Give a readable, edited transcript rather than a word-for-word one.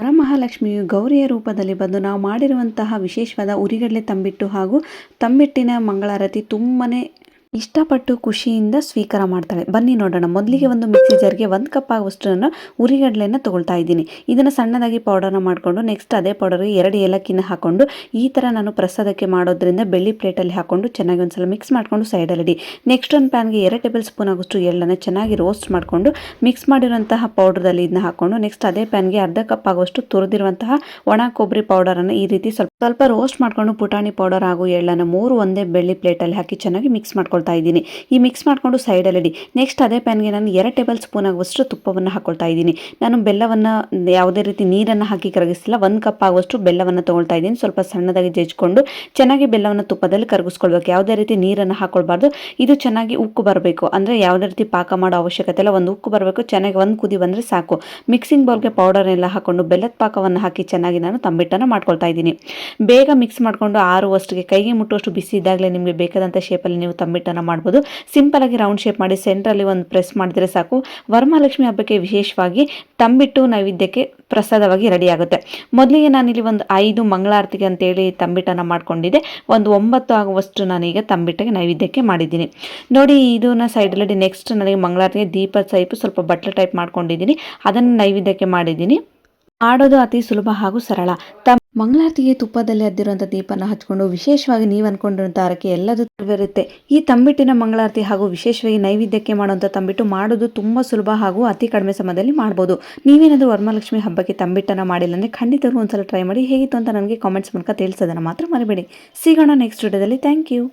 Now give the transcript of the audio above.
ವರಮಹಾಲಕ್ಷ್ಮಿಯು ಗೌರಿಯ ರೂಪದಲ್ಲಿ ಬಂದು ನಾವು ಮಾಡಿರುವಂತಹ ವಿಶೇಷವಾದ ಉರಿಗಡಲೆ ತಂಬಿಟ್ಟು ಹಾಗೂ ತಂಬಿಟ್ಟಿನ ಮಂಗಳಾರತಿ ತುಂಬನೇ ಇಷ್ಟಪಟ್ಟು ಖುಷಿಯಿಂದ ಸ್ವೀಕಾರ ಮಾಡ್ತಾಳೆ. ಬನ್ನಿ ನೋಡೋಣ. ಮೊದಲಿಗೆ ಒಂದು ಮಿಕ್ಸಿ ಜಾರ್ಗೆ 1 ಕಪ್ ಆಗುವಷ್ಟನ್ನು ಉರಿಗಡಲೆನ ತೊಗೊಳ್ತಾ ಇದ್ದೀನಿ. ಇದನ್ನು ಸಣ್ಣದಾಗಿ ಪೌಡರ್ನ ಮಾಡಿಕೊಂಡು ನೆಕ್ಸ್ಟ್ ಅದೇ ಪೌಡರ್ಗೆ 2 ಏಲಕ್ಕಿನ ಹಾಕೊಂಡು ಈ ಥರ ನಾನು ಪ್ರಸಾದಕ್ಕೆ ಮಾಡೋದ್ರಿಂದ ಬೆಳ್ಳಿ ಪ್ಲೇಟಲ್ಲಿ ಹಾಕೊಂಡು ಚೆನ್ನಾಗಿ ಒಂದ್ಸಲ ಮಿಕ್ಸ್ ಮಾಡಿಕೊಂಡು ಸೈಡಲ್ಲಿ ಇಡಿ. ನೆಕ್ಸ್ಟ್ ಒಂದು ಪ್ಯಾನ್ಗೆ 2 ಟೇಬಲ್ ಸ್ಪೂನ್ ಆಗೋಷ್ಟು ಎಳ್ಳನ್ನು ಚೆನ್ನಾಗಿ ರೋಸ್ಟ್ ಮಾಡಿಕೊಂಡು ಮಿಕ್ಸ್ ಮಾಡಿರುವಂತಹ ಪೌಡರ್ದಲ್ಲಿ ಇದನ್ನ ಹಾಕೊಂಡು ನೆಕ್ಸ್ಟ್ ಅದೇ ಪ್ಯಾನ್ಗೆ 1/2 ಕಪ್ ಆಗುವಷ್ಟು ತುರಿದಿರುವಂತಹ ಒಣ ಕೊಬ್ಬರಿ ಪೌಡರನ್ನು ಈ ರೀತಿ ಸ್ವಲ್ಪ ರೋಸ್ಟ್ ಮಾಡಿಕೊಂಡು ಪುಟಾಣಿ ಪೌಡರ್ ಹಾಗೂ ಎಳ್ಳನ್ನು 3 ಒಂದೇ ಬೆಳ್ಳಿ ಪ್ಲೇಟಲ್ಲಿ ಹಾಕಿ ಚೆನ್ನಾಗಿ ಮಿಕ್ಸ್ ಮಾಡ್ಕೊಳ್ತಾ ಇದ್ದೀನಿ. ಈ ಮಿಕ್ಸ್ ಮಾಡಿಕೊಂಡು ಸೈಡಲ್ಲಿ ಇಡಿ. ನೆಕ್ಸ್ಟ್ ಅದೇ ಪ್ಯಾನ್ಗೆ ನಾನು 2 ಟೇಬಲ್ ಸ್ಪೂನ್ ಆಗುವಷ್ಟು ತುಪ್ಪವನ್ನು ಹಾಕೊಳ್ತಾ ಇದ್ದೀನಿ. ನಾನು ಬೆಲ್ಲವನ್ನು ಯಾವುದೇ ರೀತಿ ನೀರನ್ನು ಹಾಕಿ ಕರಗಿಸಿಲ್ಲ. 1 ಕಪ್ ಆಗುವಷ್ಟು ಬೆಲ್ಲವನ್ನು ತೊಗೊಳ್ತಾ ಇದ್ದೀನಿ. ಸ್ವಲ್ಪ ಸಣ್ಣದಾಗಿ ಜಜ್ಜಿಕೊಂಡು ಚೆನ್ನಾಗಿ ಬೆಲ್ಲವನ್ನು ತುಪ್ಪದಲ್ಲಿ ಕರಗಿಸ್ಕೊಳ್ಬೇಕು. ಯಾವುದೇ ರೀತಿ ನೀರನ್ನು ಹಾಕೊಳ್ಬಾರ್ದು. ಇದು ಚೆನ್ನಾಗಿ ಉಕ್ಕು ಬರಬೇಕು. ಅಂದರೆ ಯಾವುದೇ ರೀತಿ ಪಾಕ ಮಾಡೋ ಅವಶ್ಯಕತೆ ಇಲ್ಲ. ಒಂದು ಉಕ್ಕು ಬರಬೇಕು. ಚೆನ್ನಾಗಿ ಒಂದು ಕುದಿ ಬಂದರೆ ಸಾಕು. ಮಿಕ್ಸಿಂಗ್ ಬೌಲ್ಗೆ ಪೌಡರ್ನೆಲ್ಲ ಹಾಕೊಂಡು ಬೆಲ್ಲದ ಪಾಕವನ್ನು ಹಾಕಿ ಚೆನ್ನಾಗಿ ನಾನು ತಂಬಿಟ್ಟನ್ನು ಮಾಡ್ಕೊಳ್ತಾ ಇದ್ದೀನಿ. ಬೇಗ ಮಿಕ್ಸ್ ಮಾಡಿಕೊಂಡು ಆರುವಷ್ಟಿಗೆ ಕೈಗೆ ಮುಟ್ಟುವಷ್ಟು ಬಿಸಿ ಇದ್ದಾಗಲೇ ನಿಮಗೆ ಬೇಕಾದಂಥ ಶೇಪಲ್ಲಿ ನೀವು ತಂಬಿಟ್ಟನ್ನು ಮಾಡ್ಬೋದು. ಸಿಂಪಲ್ ಆಗಿ ರೌಂಡ್ ಶೇಪ್ ಮಾಡಿ ಸೆಂಟ್ರಲ್ಲಿ ಒಂದು ಪ್ರೆಸ್ ಮಾಡಿದ್ರೆ ಸಾಕು. ವರಮಹಾಲಕ್ಷ್ಮಿ ಹಬ್ಬಕ್ಕೆ ವಿಶೇಷವಾಗಿ ತಂಬಿಟ್ಟು ನೈವೇದ್ಯಕ್ಕೆ ಪ್ರಸಾದವಾಗಿ ರೆಡಿ ಆಗುತ್ತೆ. ಮೊದಲಿಗೆ ನಾನಿಲ್ಲಿ ಒಂದು 5 ಮಂಗಳಾರತಿಗೆ ಅಂತೇಳಿ ತಂಬಿಟ್ಟನ್ನು ಮಾಡ್ಕೊಂಡಿದ್ದೆ. ಒಂದು 9 ಆಗುವಷ್ಟು ನಾನೀಗ ತಂಬಿಟ್ಟಿಗೆ ನೈವೇದ್ಯಕ್ಕೆ ಮಾಡಿದ್ದೀನಿ. ನೋಡಿ ಇದನ್ನ ಸೈಡಲ್ಲಿ ನೆಕ್ಸ್ಟ್ ನನಗೆ ಮಂಗಳಾರತಿಗೆ ದೀಪ ಸ್ವಲ್ಪ ಬಟ್ಲು ಟೈಪ್ ಮಾಡ್ಕೊಂಡಿದ್ದೀನಿ. ಅದನ್ನು ನೈವೇದ್ಯಕ್ಕೆ ಮಾಡಿದ್ದೀನಿ. ಮಾಡೋದು ಅತಿ ಸುಲಭ ಹಾಗೂ ಸರಳ. ಮಂಗಳಾರತಿಗೆ ತುಪ್ಪದಲ್ಲಿ ಅದ್ದಿರುವಂಥ ದೀಪನ ಹಚ್ಕೊಂಡು ವಿಶೇಷವಾಗಿ ನೀವು ಅಂದ್ಕೊಂಡಿರುವಂಥ ಹರಕೆ ಎಲ್ಲದೂ ಬರುತ್ತೆ. ಈ ತಂಬಿಟ್ಟಿನ ಮಂಗಳಾರತಿ ಹಾಗೂ ವಿಶೇಷವಾಗಿ ನೈವೇದ್ಯಕ್ಕೆ ಮಾಡುವಂಥ ತಂಬಿಟ್ಟು ಮಾಡೋದು ತುಂಬ ಸುಲಭ ಹಾಗೂ ಅತಿ ಕಡಿಮೆ ಸಮಯದಲ್ಲಿ ಮಾಡ್ಬೋದು. ನೀವೇನಾದರೂ ವರಮಹಾಲಕ್ಷ್ಮಿ ಹಬ್ಬಕ್ಕೆ ತಂಬಿಟ್ಟನ್ನು ಮಾಡಿಲ್ಲ ಅಂದರೆ ಖಂಡಿತವೂ ಒಂದ್ಸಲ ಟ್ರೈ ಮಾಡಿ. ಹೇಗಿತ್ತು ಅಂತ ನನಗೆ ಕಾಮೆಂಟ್ಸ್ ಮೂಲಕ ತಿಳಿಸೋದನ್ನು ಮಾತ್ರ ಮರಿಬೇಡಿ. ಸಿಗೋಣ ನೆಕ್ಸ್ಟ್ ವಿಡಿಯೋದಲ್ಲಿ. Thank you.